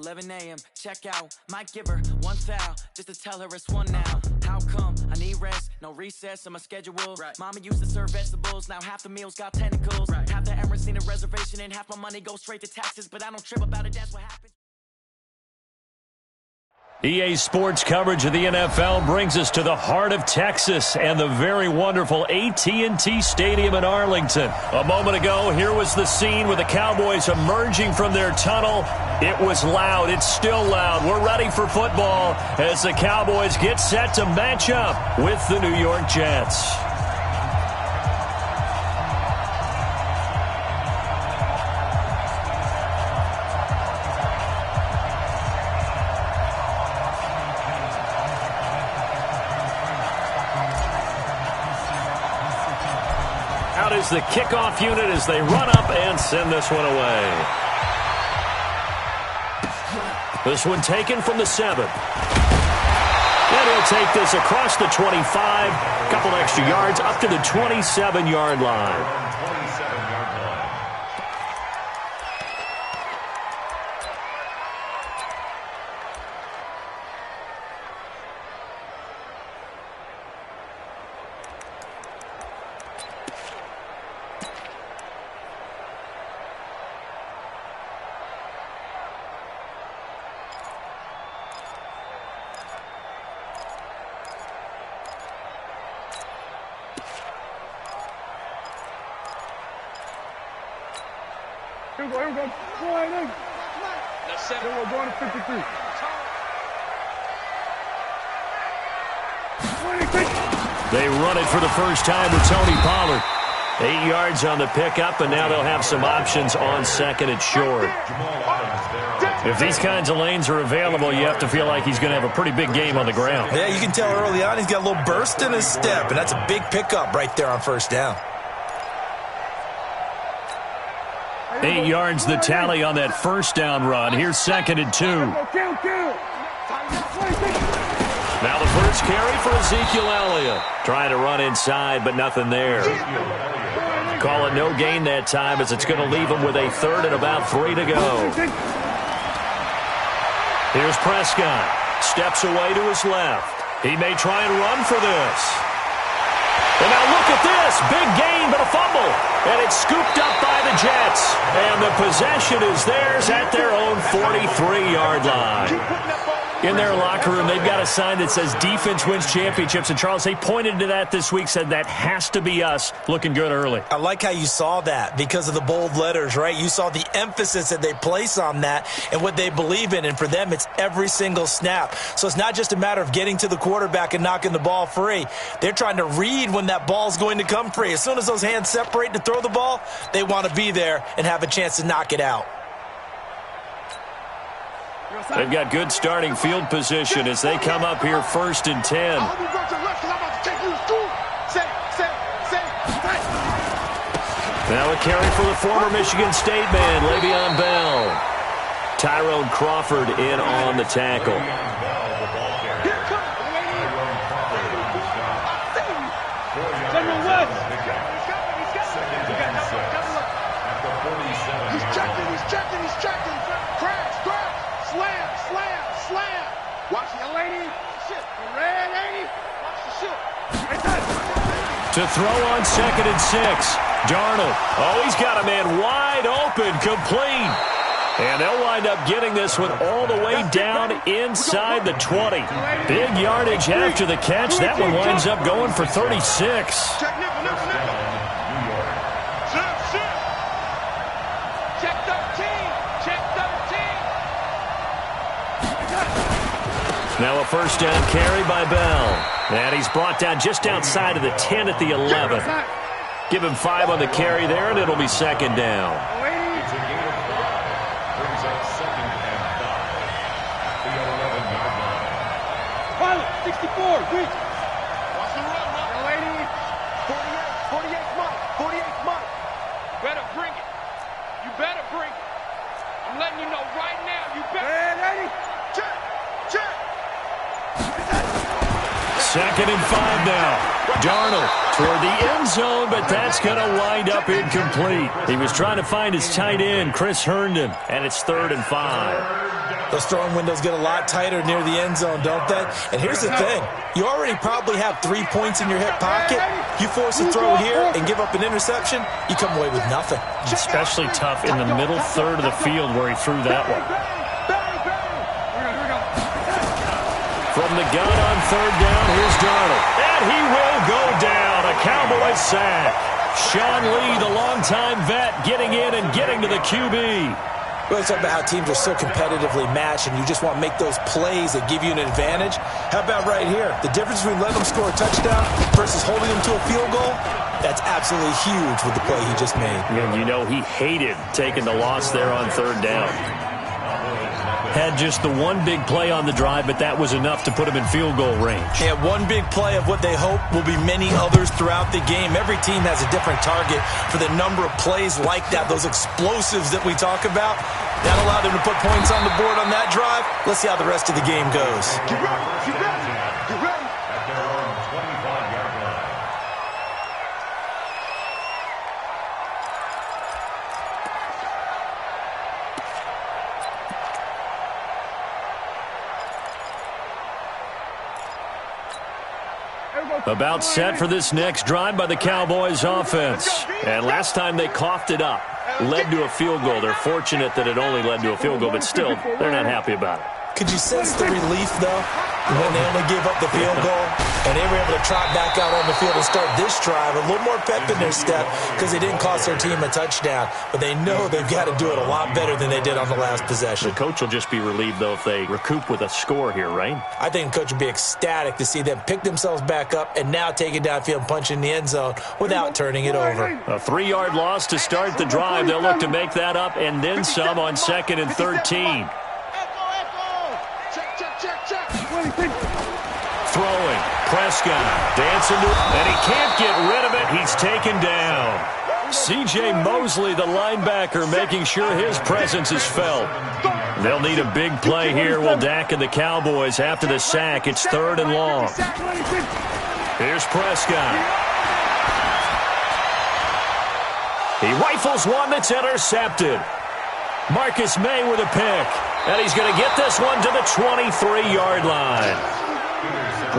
11 a.m. Check out, might give her one foul just to tell her it's one now. How come? I need rest, no recess in my schedule. Right. Mama used to serve vegetables, now half the meals got tentacles. Right. Half the Emirates need a reservation and half my money goes straight to taxes, but I don't trip about it, that's what happens. EA Sports coverage of the NFL brings us to the heart of Texas and the very wonderful AT&T Stadium in Arlington. A moment ago, here was the scene with the Cowboys emerging from their tunnel. It was loud. It's still loud. We're ready for football as the Cowboys get set to match up with the New York Jets. Out is the kickoff unit as they run up and send this one away. This one taken from the 7. And he'll take this across the 25. Couple extra yards up to the 27-yard line. Here we go. Go ahead. We're going to 53. 26. They run it for the first time with Tony Pollard. 8 yards on the pickup, and now they'll have some options on second and short. If these kinds of lanes are available, you have to feel like he's going to have a pretty big game on the ground. Yeah, you can tell early on he's got a little burst in his step, and that's a big pickup right there on first down. 8 yards the tally on that first down run. Here's second and 2. Now the first carry for Ezekiel Elliott. Trying to run inside, but nothing there. Call it no gain that time as it's going to leave him with a third and about 3 to go. Here's Prescott. Steps away to his left. He may try and run for this. And now look at this. Big gain, but a fumble. And it's scooped up by the Jets. And the possession is theirs at their own 43-yard line. In their locker room, they've got a sign that says defense wins championships. And, Charles, they pointed to that this week, said that has to be us. Looking good early. I like how you saw that because of the bold letters, right? You saw the emphasis that they place on that and what they believe in. And for them, it's every single snap. So it's not just a matter of getting to the quarterback and knocking the ball free. They're trying to read when that ball's going to come free. As soon as those hands separate to throw the ball, they want to be there and have a chance to knock it out. They've got good starting field position as they come up here first and 10. Now a carry for the former Michigan State man, Le'Veon Bell. Tyrone Crawford in on the tackle. He's checking. Slam. Watch the lady. Shit. The red lady. Watch the shit. To throw on second and 6. Darnold. Oh, he's got a man wide open, complete. And they'll wind up getting this one all the way down inside the 20. Big yardage after the catch. That one winds up going for 36. Now a first down carry by Bell. And he's brought down just outside of the 10 at the 11. Give him 5 on the carry there, and it'll be second down. 64, reach. Watch the run, lady. 48 month. Better bring it. You better bring it. I'm letting you know right now. You better. Lady. Check. Second and 5 now. Darnold toward the end zone, but that's going to wind up incomplete. He was trying to find his tight end, Chris Herndon, and it's 3rd and 5. Those throwing windows get a lot tighter near the end zone, don't they? And here's the thing. You already probably have 3 points in your hip pocket. You force a throw here and give up an interception, you come away with nothing. Especially tough in the middle third of the field where he threw that one. From the gun on third down, here's Darnold. And he will go down. A Cowboys sack. Sean Lee, the longtime vet, getting in and getting to the QB. We always talk about how teams are so competitively matched and you just want to make those plays that give you an advantage. How about right here? The difference between letting them score a touchdown versus holding them to a field goal, that's absolutely huge with the play he just made. And you know he hated taking the loss there on third down. Had just the one big play on the drive, but that was enough to put him in field goal range. Yeah, one big play of what they hope will be many others throughout the game. Every team has a different target for the number of plays like that, those explosives that we talk about. That allowed them to put points on the board on that drive. Let's see how the rest of the game goes. Get ready, get ready, get ready. About set for this next drive by the Cowboys offense. And last time they coughed it up, led to a field goal. They're fortunate that it only led to a field goal, but still, they're not happy about it. Could you sense the relief, though, when they only gave up the field goal and they were able to trot back out on the field and start this drive? A little more pep in their step because they didn't cost their team a touchdown, but they know they've got to do it a lot better than they did on the last possession. The coach will just be relieved, though, if they recoup with a score here, right? I think the coach would be ecstatic to see them pick themselves back up and now take it downfield and punch in the end zone without turning it over. A 3-yard loss to start the drive. They'll look to make that up and then some on 2nd and 13. Throwing, Prescott dancing to it, and he can't get rid of it. He's taken down. C.J. Mosley, the linebacker, making sure his presence is felt. They'll need a big play here. Will Dak and the Cowboys after the sack. It's 3rd and long. Here's Prescott. He rifles one that's intercepted. Marcus May with a pick. And he's going to get this one to the 23-yard line.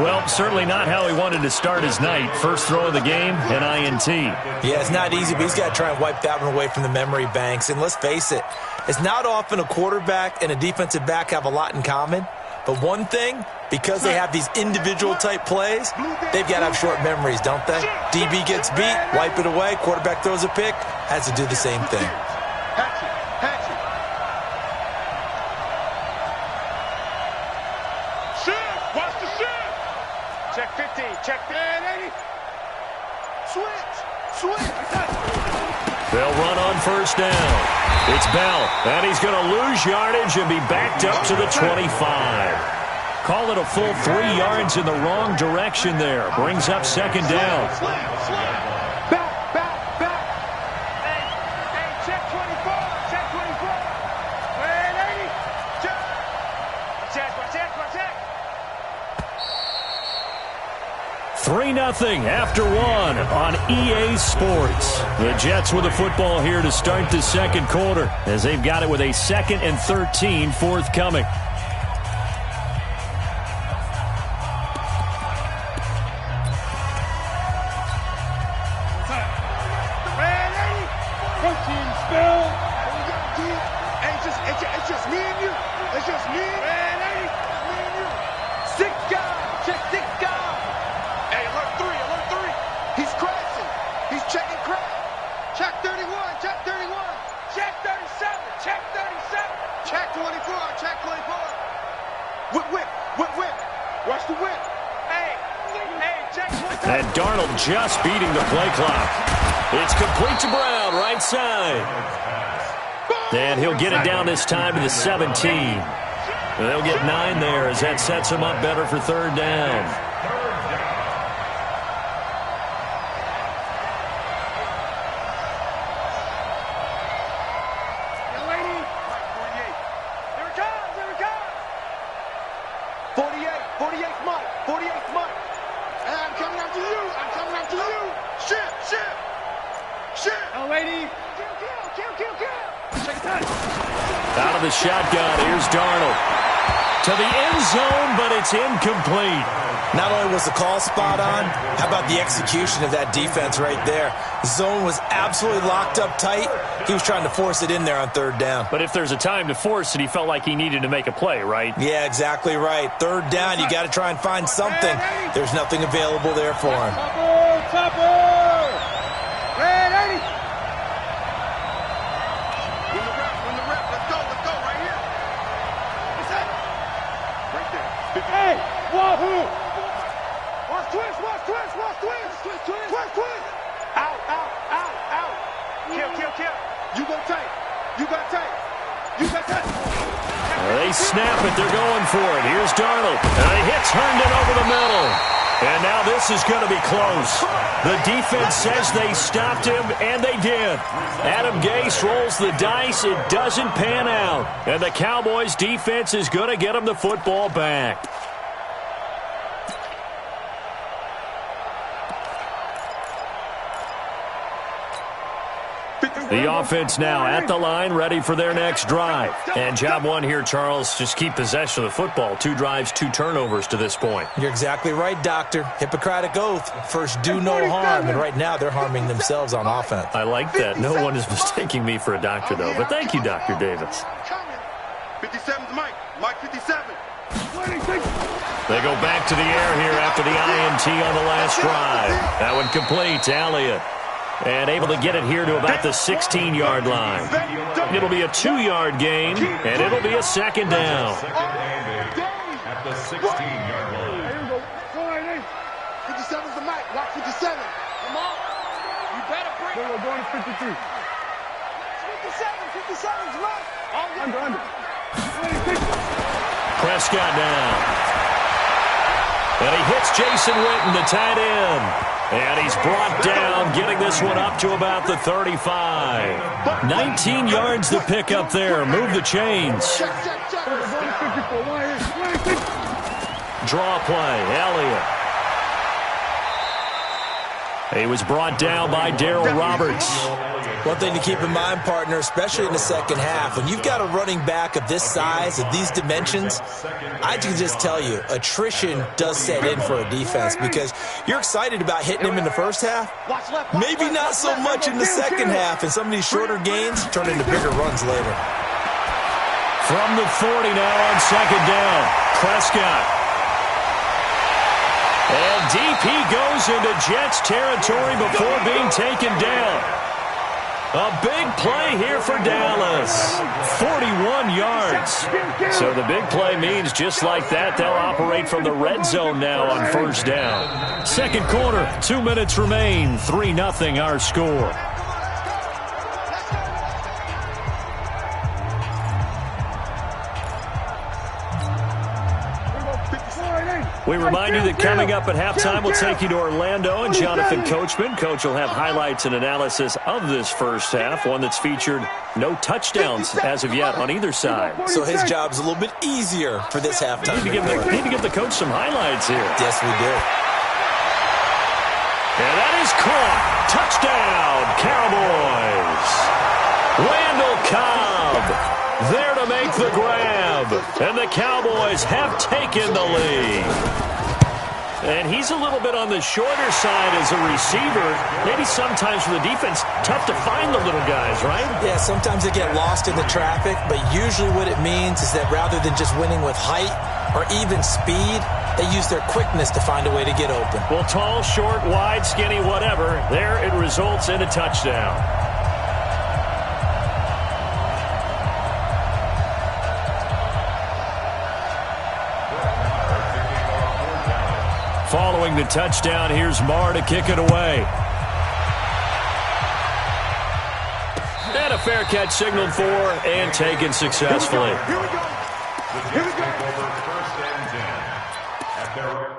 Well, certainly not how he wanted to start his night. First throw of the game, an INT. Yeah, it's not easy, but he's got to try and wipe that one away from the memory banks. And let's face it, it's not often a quarterback and a defensive back have a lot in common. But one thing, because they have these individual-type plays, they've got to have short memories, don't they? DB gets beat, wipe it away, quarterback throws a pick, has to do the same thing. Check 15, check 10, 80. Switch. They'll run on first down. It's Bell, and he's going to lose yardage and be backed up to the 25. Call it a full 3 yards in the wrong direction there. Brings up 2nd down. Back. Hey, check 24, check 24. 80. Check. 3-0 after 1 on EA Sports. The Jets with the football here to start the 2nd quarter as they've got it with a 2nd and 13 forthcoming. It's just me and you. It's just me and 80. 6 guys. Check 6 guys. Hey, alert 3. He's crashing. He's checking crash. Check 31. Check 31. Check 37. Check 37. Check 24. Check 24. Whip. Watch the whip. Hey, check 24. And Darnold just beating the play clock. It's complete to Brown, right side. And he'll get it down this time to the 17. They'll get 9 there as that sets him up better for 3rd down. Young lady. 48. Here it comes. 48. 48's Mike. 48's Mike. And I'm coming after you. Shit. Young lady. Kill. Check it Out of the shotgun, here's Darnold. To the end zone, but it's incomplete. Not only was the call spot on, how about the execution of that defense right there? The zone was absolutely locked up tight. He was trying to force it in there on third down. But if there's a time to force it, he felt like he needed to make a play, right? Yeah, exactly right. Third down, you got to try and find something. There's nothing available there for him. Topper! Red 80! Win the rep. Let's go, right here. What's that? Right there. Hey, wahoo! Watch twist! Out! Kill! You got tape! They snap it. They're going for it. Here's Darnold. And he hits Herndon over the middle. And now this is going to be close. The defense says they stopped him, and they did. Adam Gase rolls the dice. It doesn't pan out. And the Cowboys' defense is going to get him the football back. The offense now at the line, ready for their next drive. And job one here, Charles, just keep possession of the football. 2 drives, 2 turnovers to this point. You're exactly right, Doctor. Hippocratic oath. First, do no harm. And right now, they're harming themselves on offense. I like that. No one is mistaking me for a doctor, though. But thank you, Dr. Davis. 57's Mike. Mike 57. They go back to the air here after the INT on the last drive. That one complete to Elliott. And able to get it here to about the 16-yard line. It'll be a 2-yard gain, and it'll be a second down. At the 16-yard line. Here we go. 57's the mic. Lock 57. Come on. You better bring it. We're going to 53. 57's mic. Under. Prescott down. And he hits Jason Witten, the tight end. And he's brought down, getting this one up to about the 35. 19 yards to pick up there. Move the chains. Draw play, Elliott. He was brought down by Darryl Roberts. One thing to keep in mind, partner, especially in the second half, when you've got a running back of this size, of these dimensions, I can just tell you, attrition does set in for a defense because you're excited about hitting him in the first half. Maybe not so much in the second half, and some of these shorter gains turn into bigger runs later. From the 40 now on second down, Prescott. And DP goes into Jets territory before being taken down. A big play here for Dallas. 41 yards. So the big play means just like that, they'll operate from the red zone now on first down. Second quarter, 2 minutes remain. 3-0 our score. We remind you that coming up at halftime, we'll take you to Orlando and Jonathan Coachman. Coach will have highlights and analysis of this first half, one that's featured no touchdowns as of yet on either side. So his job's a little bit easier for this halftime. Need to give the coach some highlights here. Yes, we do. And that is caught. Touchdown, Cowboys. Randall Cobb there to make the grab. And the Cowboys have taken the lead. And he's a little bit on the shorter side as a receiver. Maybe sometimes for the defense, tough to find the little guys, right? Yeah, sometimes they get lost in the traffic, but usually what it means is that rather than just winning with height or even speed, they use their quickness to find a way to get open. Well, tall, short, wide, skinny, whatever, there it results in a touchdown. Following the touchdown, here's Marr to kick it away. And a fair catch signaled for and taken successfully. Here we go. Here we go. First and 10 at their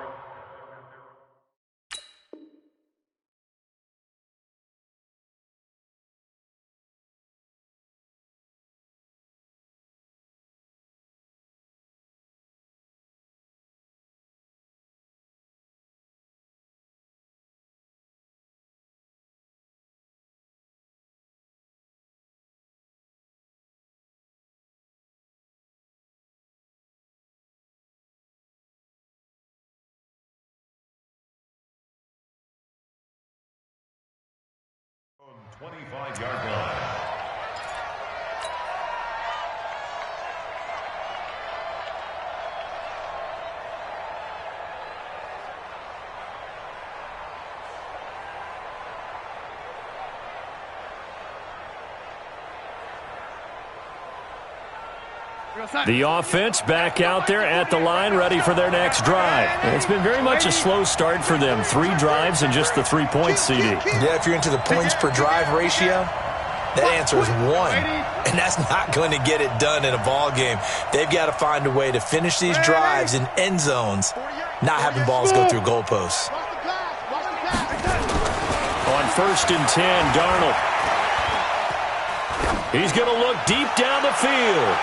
25-yard line. The offense back out there at the line, ready for their next drive. And it's been very much a slow start for them. 3 drives and just the 3 points, CD. Yeah, if you're into the points per drive ratio, that answer is 1. And that's not going to get it done in a ball game. They've got to find a way to finish these drives in end zones, not having balls go through goalposts. On 1st and 10, Darnold. He's going to look deep down the field.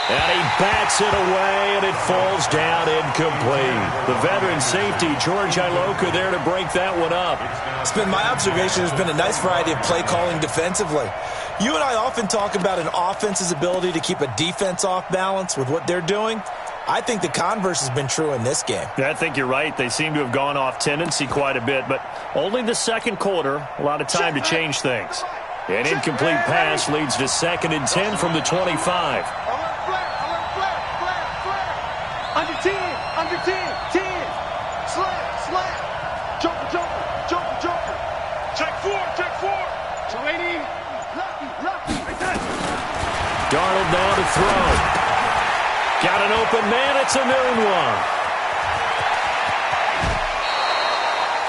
And he bats it away, and it falls down incomplete. The veteran safety, George Iloka, there to break that one up. It's been my observation there's been a nice variety of play calling defensively. You and I often talk about an offense's ability to keep a defense off balance with what they're doing. I think the converse has been true in this game. Yeah, I think you're right. They seem to have gone off tendency quite a bit, but only the second quarter, a lot of time to change things. An incomplete pass leads to 2nd and 10 from the 25. Under 10, 10. Slam. Joker. Check 4. 280. Lucky. Darnold now to throw. Got an open man. It's a noon one.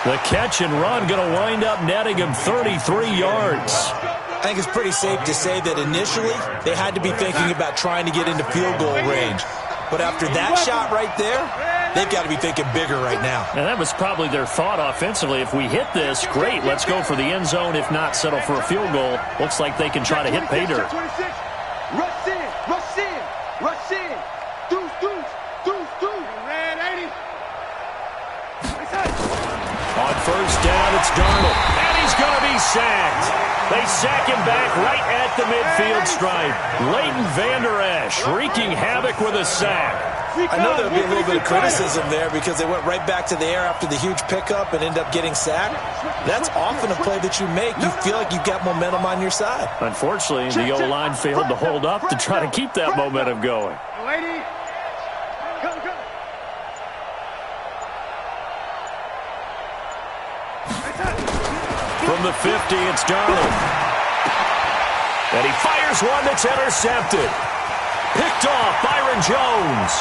The catch and run going to wind up netting him 33 yards. I think it's pretty safe to say that initially they had to be thinking about trying to get into field goal range. But after that shot right there, they've got to be thinking bigger right now. And that was probably their thought offensively. If we hit this, great. Let's go for the end zone. If not, settle for a field goal. Looks like they can try to hit pay dirt. Rush in. Deuce. Red 80. On 1st down, it's Darnold. And he's going to be sacked. They sack him back right at the midfield stripe. Leighton Vander Esch wreaking havoc with a sack. I know there'll be a little bit of criticism there because they went right back to the air after the huge pickup and end up getting sacked. That's often a play that you make. You feel like you've got momentum on your side. Unfortunately, the O-line failed to hold up to try to keep that momentum going. Lady. Go. From the 50, it's Darnold. And he fires one that's intercepted. Picked off Byron Jones.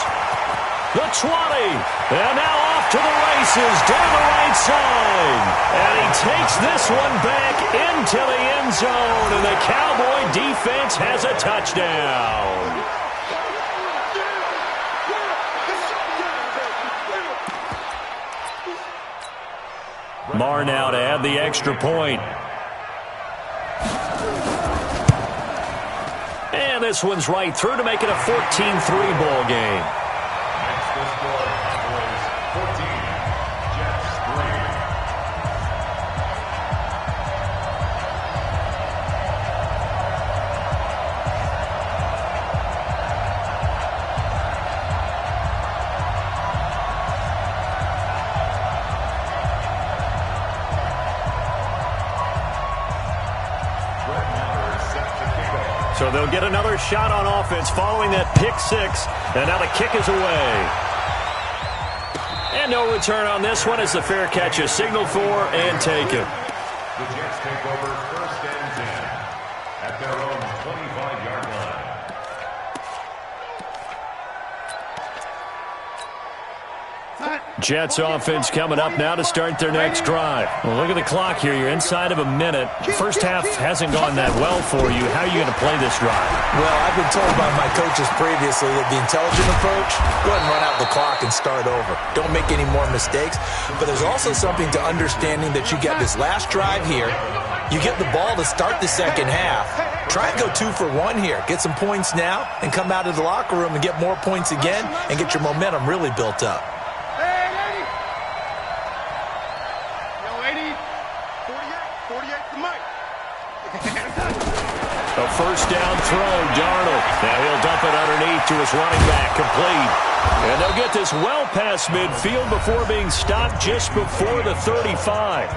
The 20. And now off to the races down the right side. And he takes this one back into the end zone. And the Cowboy defense has a touchdown. Marr now to add the extra point. And this one's right through to make it a 14-3 ball game. Next to score is 14, Jets 3. So they'll get another shot on offense following that pick 6. And now the kick is away. And no return on this one as the fair catch is signaled for and taken. The Jets take over 1st and 10 at their own 25-yard line. Jets offense coming up now to start their next drive. Well, look at the clock here. You're inside of a minute. First half hasn't gone that well for you. How are you going to play this drive? Well, I've been told by my coaches previously that the intelligent approach, go ahead and run out the clock and start over. Don't make any more mistakes. But there's also something to understanding that you get this last drive here. You get the ball to start the second half. Try and go 2 for 1 here. Get some points now and come out of the locker room and get more points again and get your momentum really built up. 48 to Mike. A first down throw, Darnold. Now he'll dump it underneath to his running back, complete. And they'll get this well past midfield before being stopped just before the 35.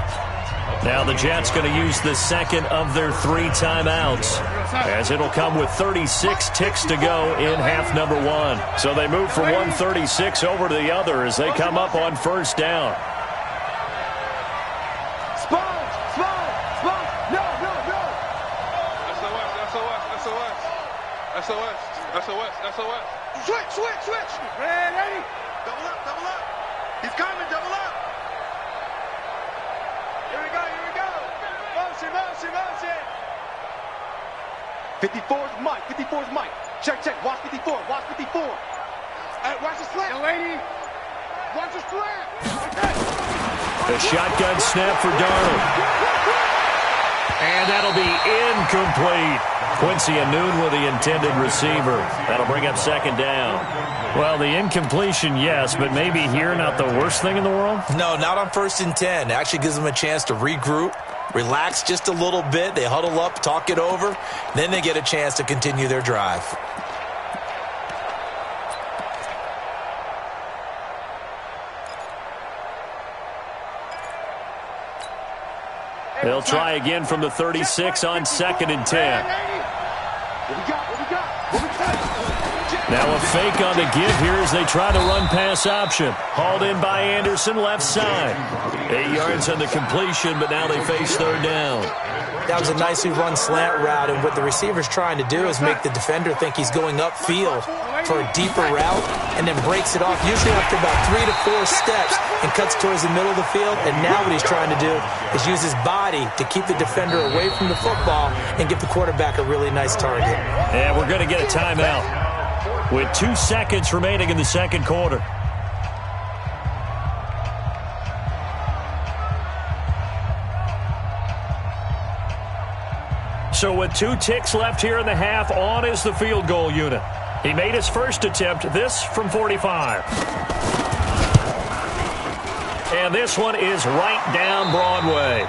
Now the Jets going to use the second of their 3 timeouts, as it'll come with 36 ticks to go in half number 1. So they move from 136 over to the other as they come up on first down. SOS. Switch. Ready. Double up. He's coming, double up. Here we go. Motion. 54's Mike. Check. Watch 54. Hey, watch the slant. Lady. Watch the slant. The shotgun snap for Darnold. And that'll be incomplete. Quincy Anoon with the intended receiver. That'll bring up second down. Well, the incompletion, yes, but maybe here not the worst thing in the world? No, not on 1st and 10. It actually gives them a chance to regroup, relax just a little bit. They huddle up, talk it over. Then they get a chance to continue their drive. They'll try again from the 36 on 2nd and 10. Now a fake on the give here as they try to run pass option. Hauled in by Anderson, left side. 8 yards on the completion, but now they face 3rd down. That was a nicely run slant route, and what the receiver's trying to do is make the defender think he's going upfield for a deeper route and then breaks it off, usually after about 3 to 4 steps, and cuts towards the middle of the field. And now what he's trying to do is use his body to keep the defender away from the football and give the quarterback a really nice target. And we're going to get a timeout with 2 seconds remaining in the second quarter. So with 2 ticks left here in the half, on is the field goal unit. He made his first attempt, this from 45. And this one is right down Broadway.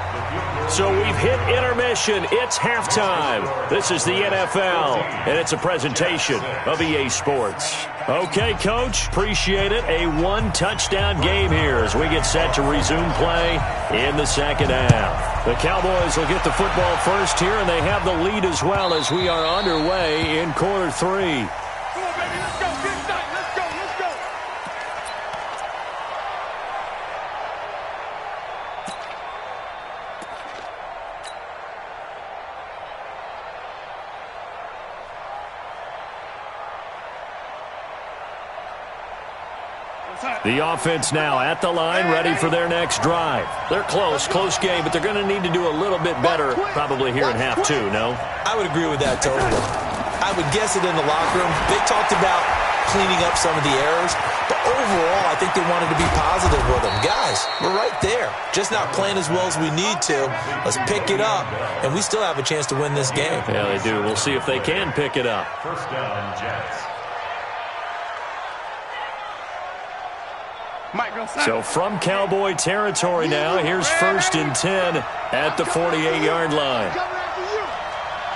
So we've hit intermission. It's halftime. This is the NFL, and it's a presentation of EA Sports. Okay, Coach, appreciate it. A 1-touchdown game here as we get set to resume play in the second half. The Cowboys will get the football first here, and they have the lead as well as we are underway in quarter 3. Come on, baby, let's go. Let's go. The offense now at the line, ready for their next drive. They're close game, but they're going to need to do a little bit better probably here in half 2, no? I would agree with that totally. I would guess it in the locker room. They talked about cleaning up some of the errors, but overall, I think they wanted to be positive with them. Guys, we're right there. Just not playing as well as we need to. Let's pick it up, and we still have a chance to win this game. Yeah, they do. We'll see if they can pick it up. First down, Jets. So from Cowboy territory now, here's 1st and 10 at the 48-yard line.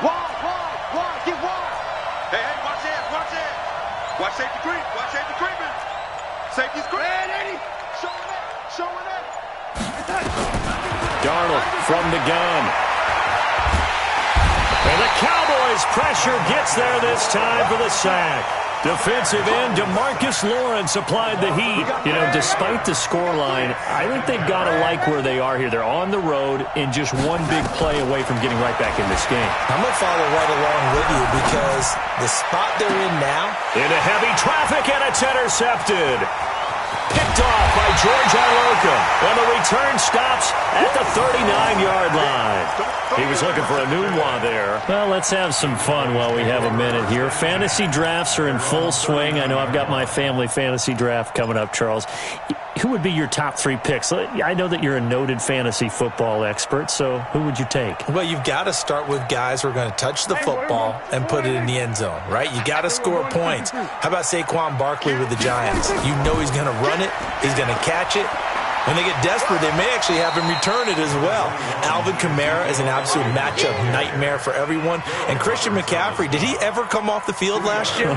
Wide, get wide. Hey, watch it. Watch safety creeping. Safety's creeping. Showing it. Darnold from the gun. And the Cowboys' pressure gets there this time for the sack. Defensive end DeMarcus Lawrence applied the heat. You know, despite the scoreline, I think they've got to like where they are here. They're on the road and just one big play away from getting right back in this game. I'm going to follow right along with you because the spot they're in now. Into heavy traffic, and it's intercepted. Picked off by George Iloka, and the return stops at the 39-yard line. He was looking for a new one there. Well, let's have some fun while we have a minute here. Fantasy drafts are in full swing. I know I've got my family fantasy draft coming up, Charles. Who would be your top 3 picks? I know that you're a noted fantasy football expert, so who would you take? Well, you've got to start with guys who are going to touch the football and put it in the end zone, right? You got to score points. How about Saquon Barkley with the Giants? You know he's going to run it, he's going to catch it, When they get desperate, they may actually have him return it as well. Alvin Kamara is an absolute matchup nightmare for everyone. And Christian McCaffrey, did he ever come off the field last year?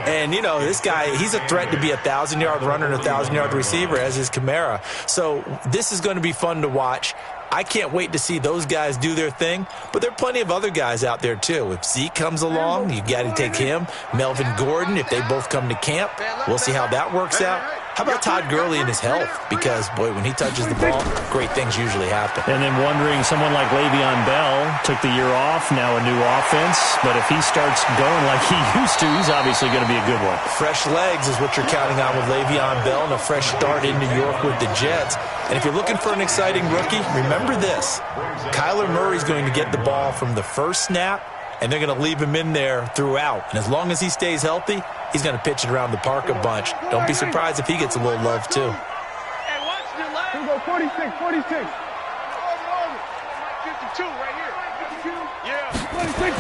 And, you know, this guy, he's a threat to be a 1,000-yard runner and a 1,000-yard receiver, as is Kamara. So this is going to be fun to watch. I can't wait to see those guys do their thing, but there are plenty of other guys out there, too. If Zeke comes along, you got to take him. Melvin Gordon, if they both come to camp, we'll see how that works out. How about Todd Gurley and his health? Because, boy, when he touches the ball, great things usually happen. And then wondering, someone like Le'Veon Bell took the year off, now a new offense. But if he starts going like he used to, he's obviously going to be a good one. Fresh legs is what you're counting on with Le'Veon Bell and a fresh start in New York with the Jets. And if you're looking for an exciting rookie, remember this. Kyler Murray's going to get the ball from the first snap, and they're going to leave him in there throughout. And as long as he stays healthy, he's going to pitch it around the park a bunch. Don't be surprised if he gets a little love, too. Hey, watch the leg. Here we go, 46, 46. 52 right here. 52? Yeah. 46.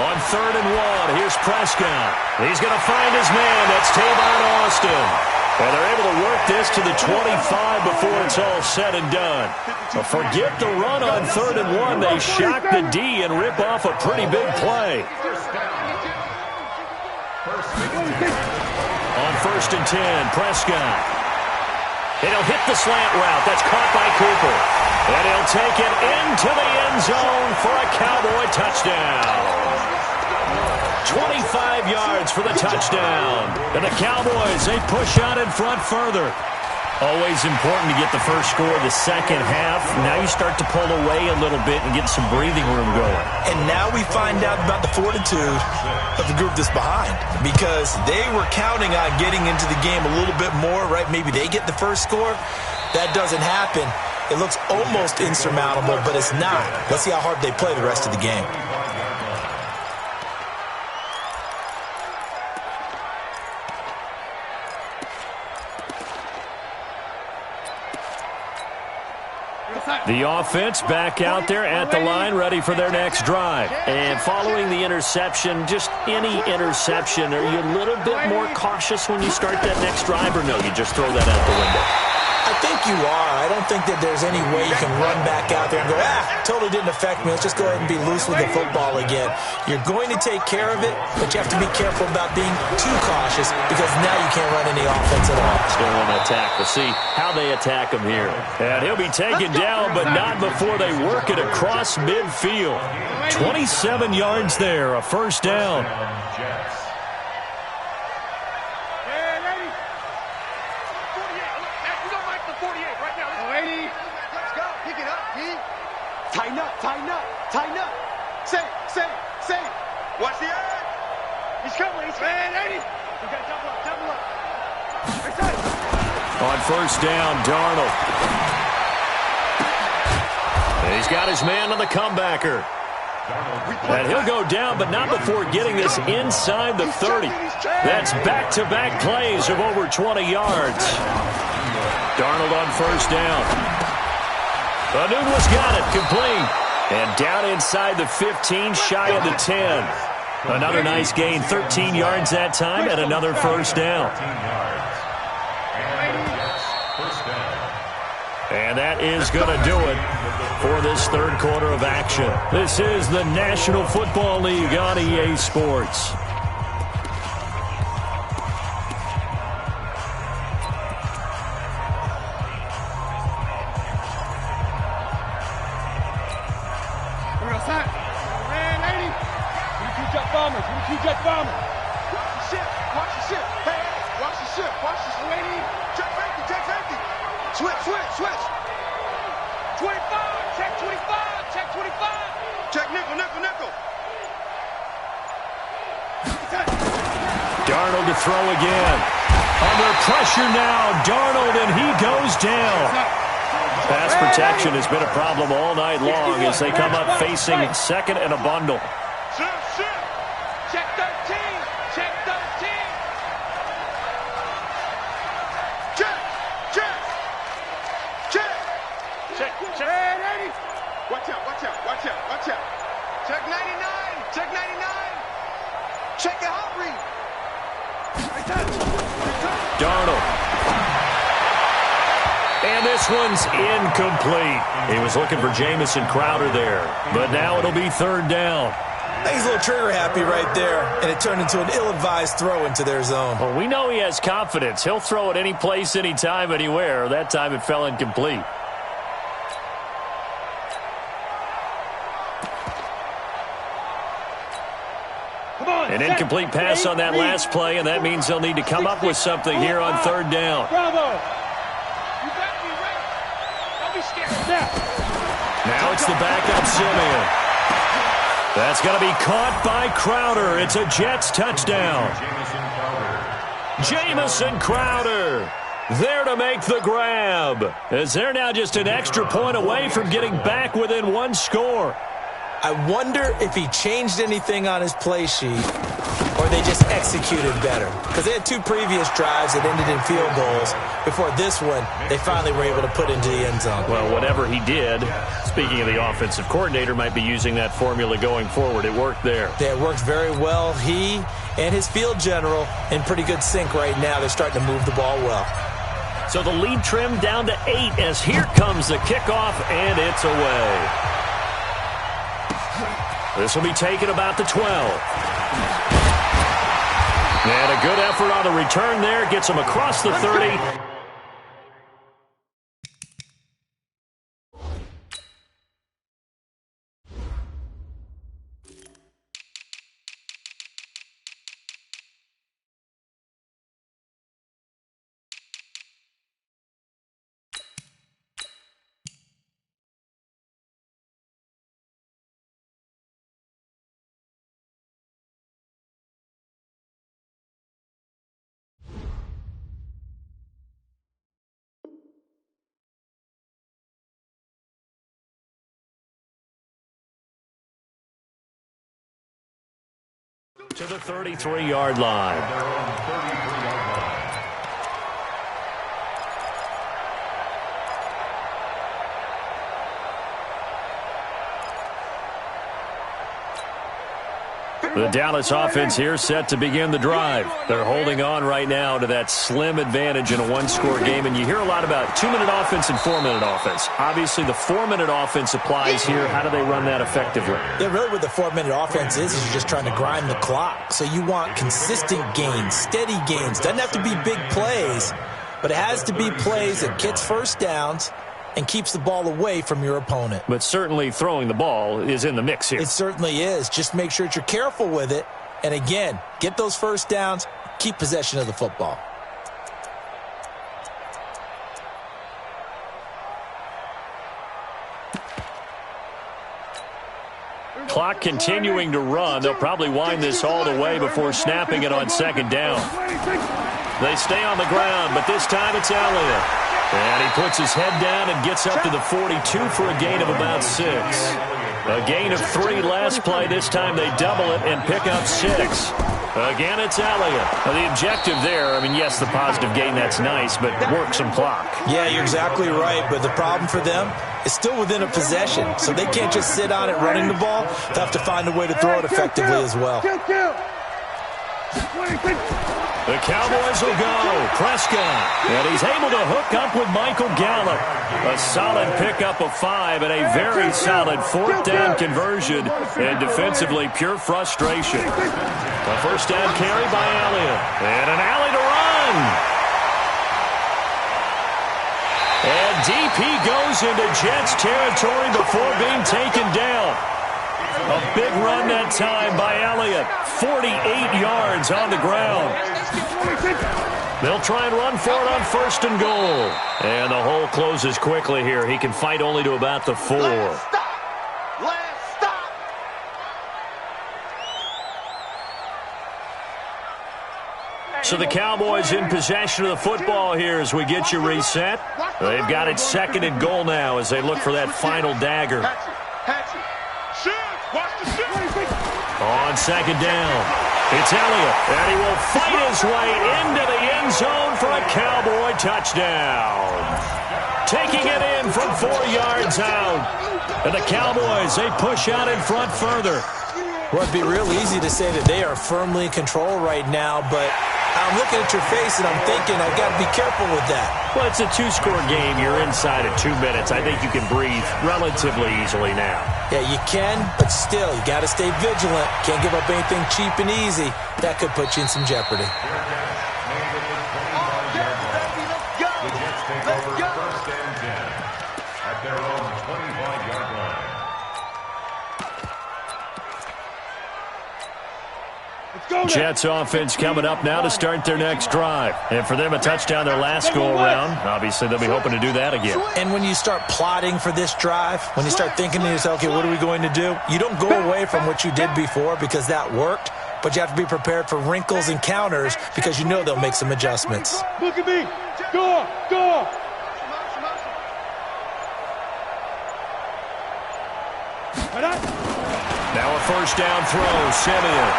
On 3rd and 1, here's Prescott. He's going to find his man. That's Tavon Austin. And they're able to work this to the 25 before it's all said and done. But forget the run on 3rd and 1. They shock the D and rip off a pretty big play. On 1st and 10, Prescott. And he'll hit the slant route. That's caught by Cooper. And he'll take it into the end zone for a Cowboy touchdown. 25 yards for the touchdown. And the Cowboys, they push out in front further. Always important to get the first score the second half. Now you start to pull away a little bit and get some breathing room going. And now we find out about the fortitude of the group that's behind, because they were counting on getting into the game a little bit more, right? Maybe they get the first score. That doesn't happen. It looks almost insurmountable, but it's not. Let's see how hard they play the rest of the game. The offense back out there at the line, ready for their next drive. And following the interception, just any interception, are you a little bit more cautious when you start that next drive, or no, you just throw that out the window? I think you are. I don't think that there's any way you can run back out there and go, totally didn't affect me. Let's just go ahead and be loose with the football again. You're going to take care of it, but you have to be careful about being too cautious, because now you can't run any offense at all. Still want to attack. We'll see how they attack him here. And he'll be taken down, but not before they work it across midfield. 27 yards there, a first down. Tighten up. Say. Watch the edge. He's coming. Man, 80. You got double up. On first down, Darnold. And he's got his man on the comebacker. And he'll go down, but not before getting this inside the 30. That's back-to-back plays of over 20 yards. Darnold on first down. Anunwa's got it, complete. And down inside the 15, shy of the 10. Another nice gain, 13 yards that time, and another first down. And that is going to do it for this third quarter of action. This is the National Football League on EA Sports. Switch. 25. Check 25. Check nickel. Darnold to throw again. Under pressure now, Darnold, and he goes down. Pass protection has been a problem all night long as they come up facing second and a bundle. Check 13. Check 13. Check. Watch out. Check 99. Check the hot read. Darnold. And And this one's incomplete. He was looking for Jamison Crowder there. But now it'll be third down. I think he's a little trigger happy right there, and it turned into an ill-advised throw into their zone. Well, we know he has confidence. He'll throw it any place, anytime, anywhere. That time it fell incomplete. An incomplete pass on that last play, and that means they'll need to come up with something here on third down. Bravo. You got me right. Don't be scared. Now it's the backup Simeon. That's going to be caught by Crowder. It's a Jets touchdown. Jamison Crowder there to make the grab, as they're now just an extra point away from getting back within one score. I wonder if he changed anything on his play sheet or they just executed better. Because they had two previous drives that ended in field goals. Before this one, they finally were able to put into the end zone. Well, whatever he did, speaking of the offensive coordinator, might be using that formula going forward. It worked there. Yeah, it worked very well. He and his field general in pretty good sync right now. They're starting to move the ball well. So the lead trimmed down to 8 as here comes the kickoff, and it's away. This will be taken about the 12. And a good effort on the return there. Gets him across the 30. To the 33-yard line. The Dallas offense here set to begin the drive. They're holding on right now to that slim advantage in a one-score game, and you hear a lot about 2-minute offense and 4-minute offense. Obviously, the 4-minute offense applies here. How do they run that effectively? Yeah, really what the 4-minute offense is you're just trying to grind the clock. So you want consistent gains, steady gains. Doesn't have to be big plays, but it has to be plays that gets first downs and keeps the ball away from your opponent. But certainly throwing the ball is in the mix here. It certainly is. Just make sure that you're careful with it. And again, get those first downs, keep possession of the football. Clock continuing to run. They'll probably wind this all the way before snapping it on second down. They stay on the ground, but this time it's Elliott. And he puts his head down and gets up to the 42 for a gain of about 6. A gain of 3 last play. This time they double it and pick up 6. Again, it's Elliott. Now, the objective there, I mean, yes, the positive gain, that's nice, but work some clock. Yeah, you're exactly right, but the problem for them is still within a possession, so they can't just sit on it running the ball. They have to find a way to throw it effectively as well. The Cowboys will go. Prescott. And he's able to hook up with Michael Gallup. A solid pickup of 5 and a very solid 4th down conversion. And defensively, pure frustration. A first down carry by Elliott. And an alley to run. And DP goes into Jets territory before being taken down. A big run that time by Elliott. 48 yards on the ground. They'll try and run for it on 1st and goal. And the hole closes quickly here. He can fight only to about the 4. Let's stop. So the Cowboys in possession of the football here as we get you reset. They've got it 2nd and goal now as they look for that final dagger. On 2nd down, it's Elliott, and he will fight his way into the end zone for a Cowboy touchdown. Taking it in from 4 yards out. And the Cowboys, they push out in front further. Well, it'd be real easy to say that they are firmly in control right now, but I'm looking at your face and I'm thinking I've got to be careful with that. Well, it's a two-score game. You're inside of 2 minutes. I think you can breathe relatively easily now. Yeah, you can, but still, you got to stay vigilant. Can't give up anything cheap and easy. That could put you in some jeopardy. Jets offense coming up now to start their next drive. And for them, a touchdown their last go-around. Obviously, they'll be hoping to do that again. And when you start plotting for this drive, when you start thinking to yourself, okay, what are we going to do? You don't go away from what you did before because that worked, but you have to be prepared for wrinkles and counters because you know they'll make some adjustments. Look at me. Go, go. Now a first down throw, Simeon.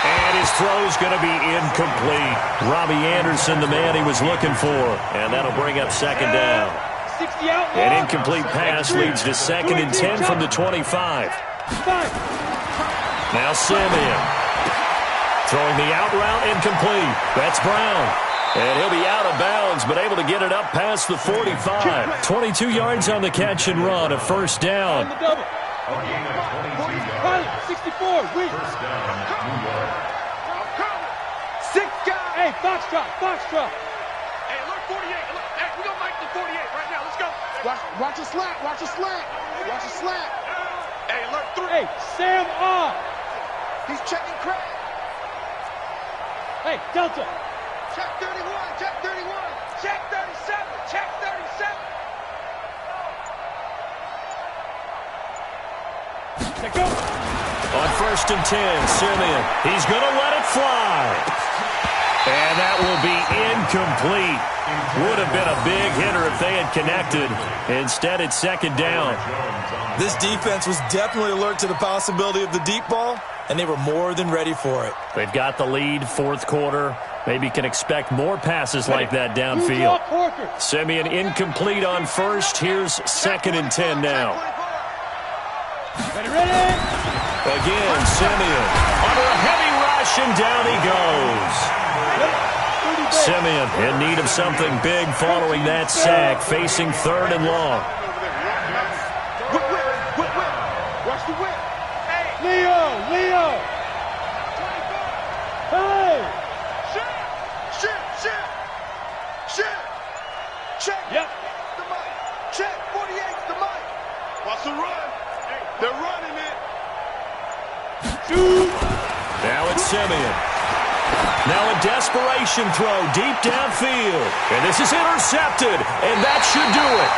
And his throw's going to be incomplete. Robbie Anderson, the man he was looking for. And that'll bring up second down. An incomplete pass leads to 2nd and 10 from the 25. Now Simeon. Throwing the out route, incomplete. That's Brown. And he'll be out of bounds, but able to get it up past the 45. 22 yards on the catch and run, a first down. 64, wait. First down, New York. Six guys. Hey, Foxtrot. Hey, look, 48. Look, hey, we're going to make the 48 right now. Let's go. Watch a slant. Watch a slant. Hey, look, 3. Hey, Sam off. He's checking crack. Hey, Delta. Check 31. Check 37. Check 37. Let's go. On 1st and 10, Simeon. He's going to let it fly. And that will be incomplete. Would have been a big hitter if they had connected. Instead, it's 2nd down. This defense was definitely alert to the possibility of the deep ball, and they were more than ready for it. They've got the lead, 4th quarter. Maybe can expect more passes like that downfield. Simeon incomplete on 1st. Here's 2nd and 10 now. Ready? Again, Simeon under a heavy rush, and down he goes. Simeon in need of something big following that sack, facing 3rd and long. Watch the whip. Leo. Hey. Shit. Check. Yep. The mic. Check. 48's the mic. Watch the run. They're running it. Now it's Simeon. Now a desperation throw deep downfield. And this is intercepted, and that should do it.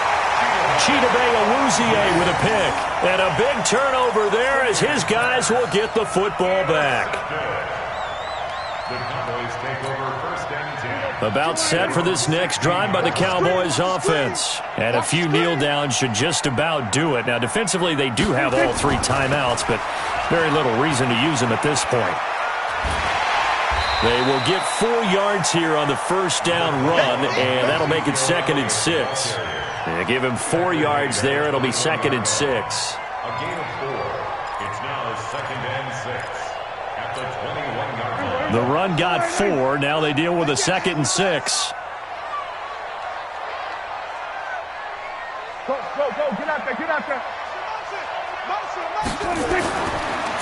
Chidobe Awuzie with a pick. And a big turnover there as his guys will get the football back. The Cowboys take over 1st and 10. About set for this next drive by the Cowboys offense. And a few kneel downs should just about do it. Now defensively they do have all 3 timeouts, but very little reason to use them at this point. They will get 4 yards here on the first down run, and that'll make it 2nd and 6. And give him 4 yards there. It'll be 2nd and 6. A gain of 4. It's now 2nd and 6 at the 21-yard line. The run got 4. Now they deal with a 2nd and 6. Go. Get out there.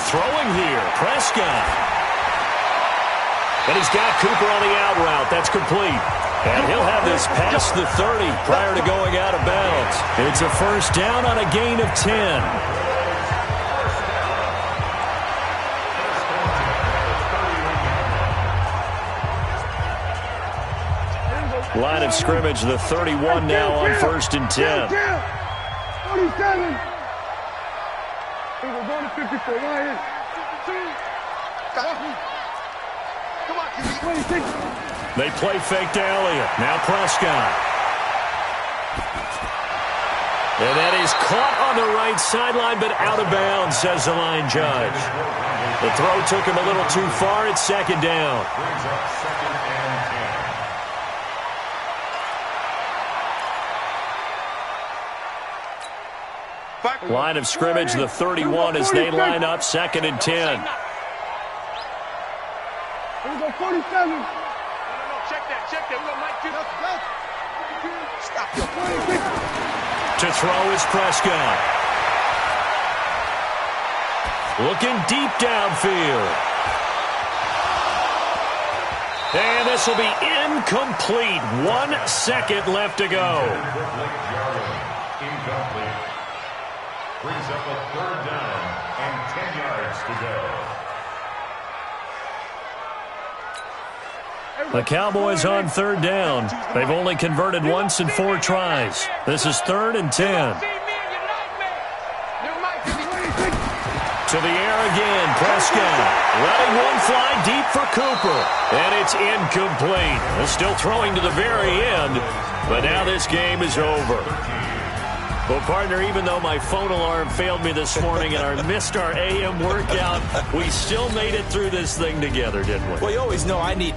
Throwing here, Prescott. And he's got Cooper on the out route. That's complete. And he'll have this past the 30 prior to going out of bounds. It's a first down on a gain of 10. Line of scrimmage, the 31 now on 1st and 10. 47. We're going to 54. Right here. Come on, QB. They play fake to Elliott. Now Prescott. And that is caught on the right sideline, but out of bounds, says the line judge. The throw took him a little too far. It's 2nd down. Brings up 2nd and 10. Line of scrimmage, the 31 as they line up 2nd and 10. Yo, 47. No, check that. We got Mike too. Stop your 26. To throw is Prescott. Looking deep downfield. And this will be incomplete. 1 second left to go. Incomplete. Brings up a 3rd down and 10 yards to go. The Cowboys on 3rd down. They've only converted once in 4 tries. This is 3rd and 10. To the air again, Prescott. Letting one fly deep for Cooper. And it's incomplete. They're still throwing to the very end. But now this game is over. Well, partner, even though my phone alarm failed me this morning and missed our AM workout, we still made it through this thing together, didn't we? Well, you always know I need